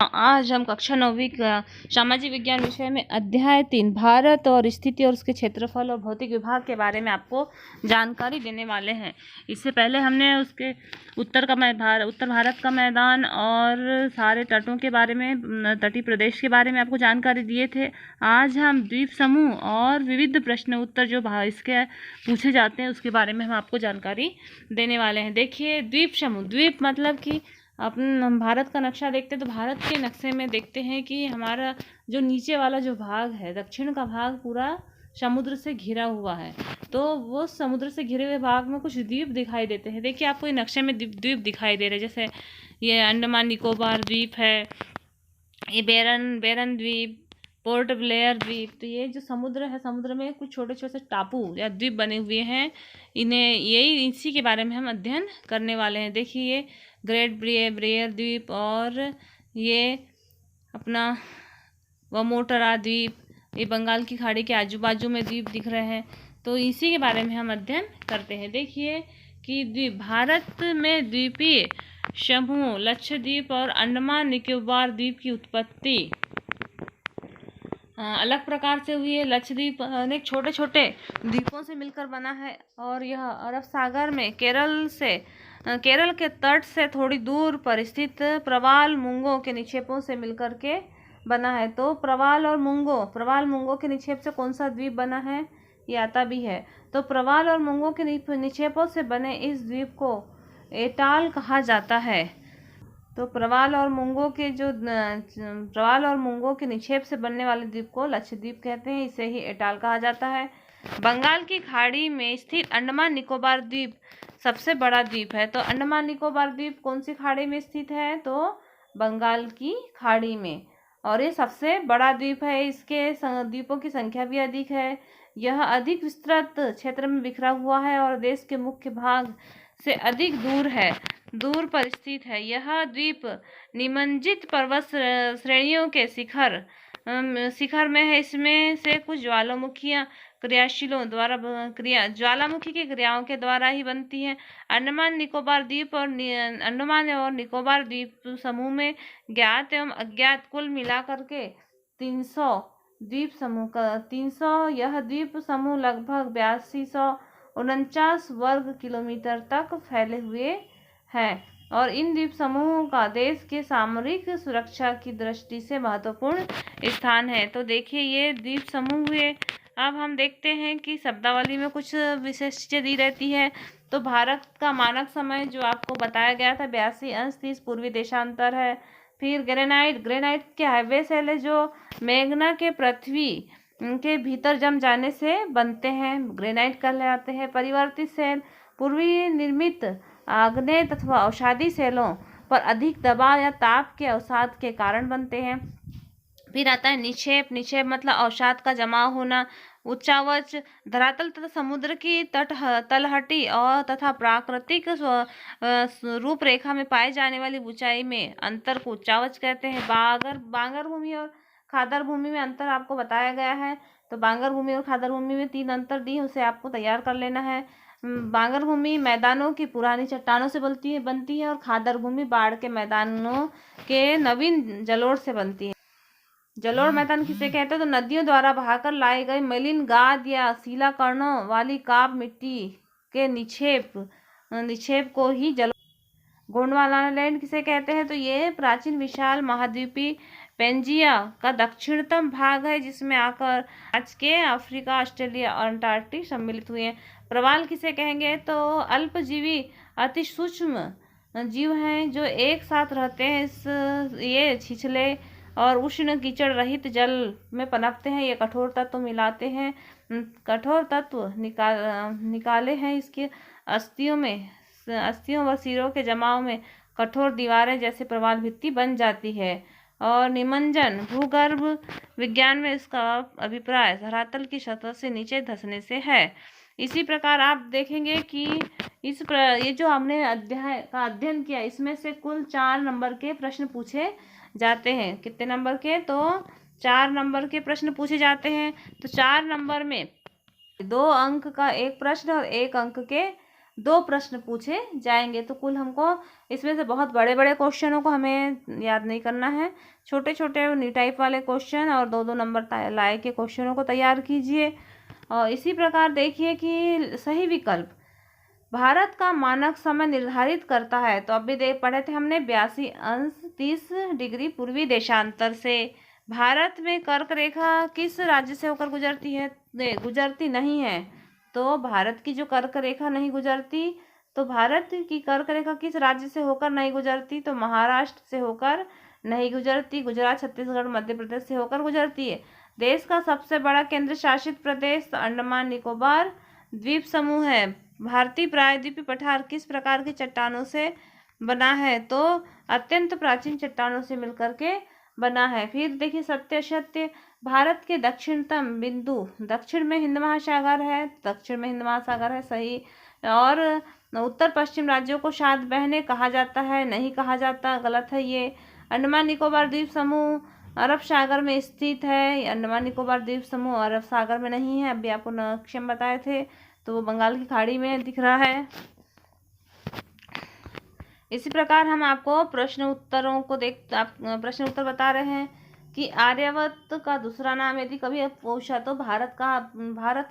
आज हम कक्षा 9वीं का सामाजिक विज्ञान विषय में अध्याय 3 भारत और स्थिति और उसके क्षेत्रफल और भौतिक विभाग के बारे में आपको जानकारी देने वाले हैं। इससे पहले हमने उसके उत्तर भारत का मैदान और सारे तटों के बारे में, तटीय प्रदेश के बारे में आपको जानकारी दिए थे। आज हम द्वीप समूह और विविध प्रश्न उत्तर जो इसके पूछे जाते हैं उसके बारे में हम आपको जानकारी देने वाले हैं। देखिए, द्वीप समूह, द्वीप मतलब कि हम भारत का नक्शा देखते हैं तो भारत के नक्शे में देखते हैं कि हमारा जो नीचे वाला जो भाग है, दक्षिण का भाग पूरा समुद्र से घिरा हुआ है। तो वो समुद्र से घिरे हुए भाग में कुछ द्वीप दिखाई देते हैं। देखिए, आपको ये नक्शे में द्वीप दिखाई दे रहे हैं। जैसे ये अंडमान निकोबार द्वीप है, ये बेरन द्वीप, पोर्ट ब्लेयर द्वीप। तो ये जो समुद्र है, समुद्र में कुछ छोटे छोटे टापू या द्वीप बने हुए हैं। इसी के बारे में हम अध्ययन करने वाले हैं। देखिए, ये ग्रेट ब्रियर द्वीप और ये अपना वमोटरा द्वीप, ये बंगाल की खाड़ी के आजू बाजू में द्वीप दिख रहे हैं। तो इसी के बारे में हम अध्ययन करते हैं। देखिए कि द्वीप, भारत में द्वीपीय समूह लक्षद्वीप और अंडमान निकोबार द्वीप की उत्पत्ति अलग प्रकार से हुई है। लक्षद्वीप अनेक छोटे छोटे द्वीपों से मिलकर बना है और यह अरब सागर में केरल के तट से थोड़ी दूर पर स्थित प्रवाल मुंगो के निक्षेपों से मिलकर के बना है। तो प्रवाल मुंगो के निक्षेप से कौन सा द्वीप बना है, ये आता भी है। तो प्रवाल और मुंगो के निक्षेपों से बने इस द्वीप को एटाल कहा जाता है। तो प्रवाल और मुंगो के निक्षेप से बनने वाले द्वीप को लक्षद्वीप कहते हैं। इसे ही एटाल कहा जाता है। बंगाल की खाड़ी में स्थित अंडमान निकोबार द्वीप सबसे बड़ा द्वीप है। तो अंडमान निकोबार द्वीप कौन सी खाड़ी में स्थित है, तो बंगाल की खाड़ी में, और ये सबसे बड़ा द्वीप है। इसके द्वीपों की संख्या भी अधिक है। यह अधिक विस्तृत क्षेत्र में बिखरा हुआ है और देश के मुख्य भाग से अधिक दूर पर स्थित है। यह द्वीप निमज्जित पर्वत श्रेणियों के शिखर में है। इसमें से कुछ ज्वालामुखी की क्रियाओं के द्वारा ही बनती है। अंडमान और निकोबार द्वीप समूह में ज्ञात एवं अज्ञात कुल मिलाकर के 300 यह द्वीप समूह लगभग 8249 वर्ग किलोमीटर तक फैले हुए हैं और इन द्वीप समूहों का देश के सामरिक सुरक्षा की दृष्टि से महत्वपूर्ण स्थान है। तो देखिए, ये द्वीप समूह हुए। अब हम देखते हैं कि शब्दावली में कुछ विशेष चीजें दी रहती है। तो भारत का मानक समय जो आपको बताया गया था 82°30 पूर्वी देशांतर है। फिर ग्रेनाइट के हाईवे सेल है जो मेघना के पृथ्वी के भीतर जम जाने से बनते हैं, ग्रेनाइट कहलाते हैं। परिवर्तित सेल पूर्वी निर्मित आग्नेय तथा अवसादी सेलों पर अधिक दबाव या ताप के अवसाद के कारण बनते हैं। फिर आता है निक्षेप मतलब अवसाद का जमा होना। उच्चावच धरातल तथा समुद्र की तलहटी और तथा प्राकृतिक रूपरेखा में पाए जाने वाली ऊंचाई में अंतर को उच्चावच कहते हैं। बांगर भूमि और खादर भूमि में अंतर आपको बताया गया है। तो बांगर भूमि और खादर भूमि में 3 अंतर दी, उसे आपको तैयार कर लेना है। बांगर भूमि मैदानों की पुरानी चट्टानों से बनती है और खादर भूमि बाढ़ के मैदानों के नवीन जलोढ़ से बनती है। जलोढ़ मैदान किसे कहते हैं, तो नदियों द्वारा बहाकर लाई गई मलिन गाद या सीला कर्णों वाली काप मिट्टी के निक्षेप को ही गोंडवाना लैंड किसे कहते हैं, तो ये प्राचीन विशाल महाद्वीपी पेंजिया का दक्षिणतम भाग है जिसमें आकर आज के अफ्रीका, ऑस्ट्रेलिया और अंटार्कटिक सम्मिलित हुए हैं। प्रवाल किसे कहेंगे, तो अल्पजीवी अति सूक्ष्म जीव हैं जो एक साथ रहते हैं। ये छिछले और उष्ण कीचड़ रहित जल में पनपते हैं। ये कठोर तत्व निकाले हैं इसके अस्थियों व सिरों के जमाव में कठोर दीवारें जैसे प्रवाल भित्ति बन जाती है। और निमज्जन भूगर्भ विज्ञान में इसका अभिप्राय धरातल की सतह से नीचे धंसने से है। इसी प्रकार आप देखेंगे कि ये जो हमने अध्याय का अध्ययन किया, इसमें से कुल 4 नंबर के प्रश्न पूछे जाते हैं। कितने नंबर के, तो 4 नंबर के प्रश्न पूछे जाते हैं। तो 4 नंबर में 2 अंक का एक प्रश्न और 1 अंक के 2 प्रश्न पूछे जाएंगे। तो कुल हमको इसमें से बहुत बड़े बड़े क्वेश्चनों को हमें याद नहीं करना है, छोटे छोटे नी टाइप वाले क्वेश्चन और 2-2 नंबर लाए के क्वेश्चनों को तैयार कीजिए। और इसी प्रकार देखिए कि सही विकल्प भारत का मानक समय निर्धारित करता है। तो अभी देख पढ़े थे हमने 82 अंश 30 डिग्री पूर्वी देशांतर से। भारत में कर्क रेखा किस राज्य से होकर गुजरती है? गुजरती नहीं है। तो भारत की जो कर्क रेखा नहीं गुजरती, तो भारत की कर्क रेखा किस राज्य से होकर नहीं गुजरती? तो महाराष्ट्र से होकर नहीं गुजरती, गुजरात, छत्तीसगढ़, मध्य प्रदेश से होकर गुजरती है। देश का सबसे बड़ा केंद्र शासित प्रदेश अंडमान निकोबार द्वीप समूह है। भारतीय प्रायद्वीपीय पठार किस प्रकार की चट्टानों से बना है? तो अत्यंत प्राचीन चट्टानों से मिलकर के बना है। फिर देखिए सत्य असत्य, भारत के दक्षिणतम बिंदु दक्षिण में हिंद महासागर है, दक्षिण में हिंद महासागर है, सही। और उत्तर पश्चिम राज्यों को सात बहनें कहा जाता है, नहीं कहा जाता, गलत है ये। अंडमान निकोबार द्वीप समूह अरब सागर में स्थित है। अंडमान निकोबार द्वीप समूह अरब सागर में नहीं है, अभी आपको नक्शे में बताए थे, तो वो बंगाल की खाड़ी में दिख रहा है। इसी प्रकार हम आपको प्रश्न उत्तरों को प्रश्न उत्तर बता रहे हैं कि आर्यभट्ट का दूसरा नाम यदि कभी पूछा तो भारत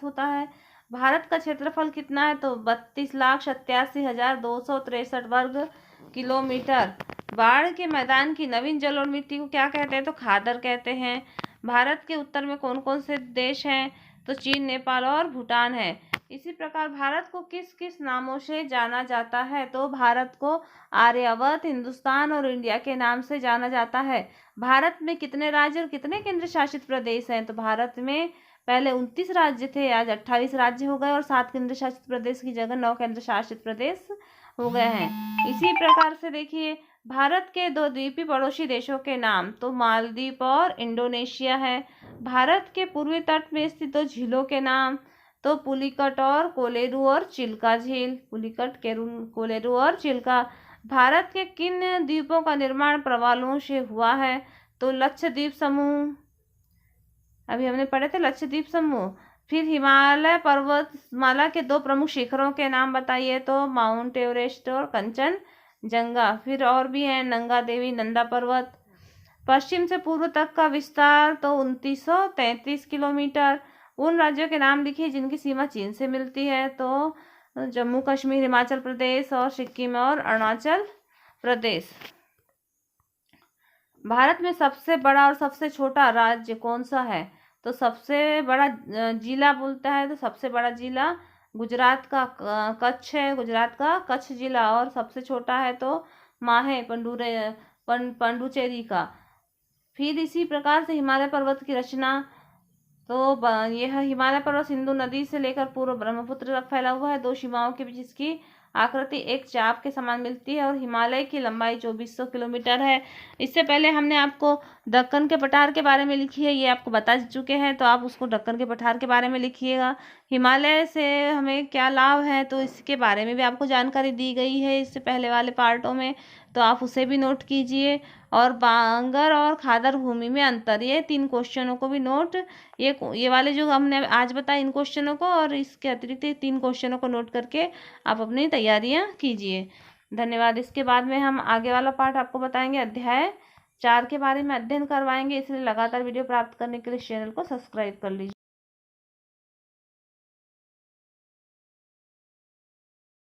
होता है। भारत का क्षेत्रफल कितना है? तो 32,87,263 वर्ग किलोमीटर। बाढ़ के मैदान की नवीन जलोढ़ मिट्टी को क्या कहते हैं? तो खादर कहते हैं। भारत के उत्तर में कौन कौन से देश हैं? तो चीन, नेपाल और भूटान है। इसी प्रकार भारत को किस किस नामों से जाना जाता है? तो भारत को आर्यावर्त, हिंदुस्तान और इंडिया के नाम से जाना जाता है। भारत में कितने राज्य और कितने केंद्र शासित प्रदेश हैं? तो भारत में पहले 29 राज्य थे, आज 28 राज्य हो गए और 7 केंद्र शासित प्रदेश की जगह 9 केंद्र शासित प्रदेश हो गए हैं। इसी प्रकार से देखिए भारत के 2 द्वीपीय पड़ोसी देशों के नाम, तो मालदीव और इंडोनेशिया है। भारत के पूर्वी तट में स्थित 2 झीलों के नाम, तो पुलिकट और कोलेरू और चिल्का झील, पुलिकट, कोलेरू और चिल्का। भारत के किन द्वीपों का निर्माण प्रवालों से हुआ है? तो लक्षद्वीप समूह, अभी हमने पढ़े थे लक्षद्वीप समूह। फिर हिमालय पर्वतमाला के 2 प्रमुख शिखरों के नाम बताइए? तो माउंट एवरेस्ट और कंचनजंगा। फिर और भी है नंगा देवी, नंदा पर्वत। पश्चिम से पूर्व तक का विस्तार तो 2933 किलोमीटर। उन राज्यों के नाम लिखिए जिनकी सीमा चीन से मिलती है? तो जम्मू कश्मीर, हिमाचल प्रदेश और सिक्किम और अरुणाचल प्रदेश। भारत में सबसे बड़ा और सबसे छोटा राज्य कौन सा है? तो सबसे बड़ा जिला बोलता है, तो सबसे बड़ा जिला गुजरात का कच्छ है, गुजरात का कच्छ जिला। और सबसे छोटा है तो माहे पंडुचेरी का। फिर इसी प्रकार से हिमालय पर्वत की रचना, तो यह हिमालय पर्वत सिंधु नदी से लेकर पूर्व ब्रह्मपुत्र तक फैला हुआ है। 2 सीमाओं के बीच इसकी आकृति एक चाप के समान मिलती है और हिमालय की लंबाई 2400 किलोमीटर है। इससे पहले हमने आपको दक्कन के पठार के बारे में लिखी है, ये आपको बता चुके हैं, तो आप उसको दक्कन के पठार के बारे में लिखिएगा। हिमालय से हमें क्या लाभ है, तो इसके बारे में भी आपको जानकारी दी गई है इससे पहले वाले पार्टों में, तो आप उसे भी नोट कीजिए। और बांगर और खादर भूमि में अंतर, ये 3 क्वेश्चनों को भी नोट, ये वाले जो हमने आज बताए इन क्वेश्चनों को और इसके अतिरिक्त 3 क्वेश्चनों को नोट करके आप अपनी तैयारियां कीजिए। धन्यवाद। इसके बाद में हम आगे वाला पार्ट आपको बताएंगे, अध्याय 4 के बारे में अध्ययन करवाएंगे। इसलिए लगातार वीडियो प्राप्त करने के लिए चैनल को सब्सक्राइब कर लीजिए।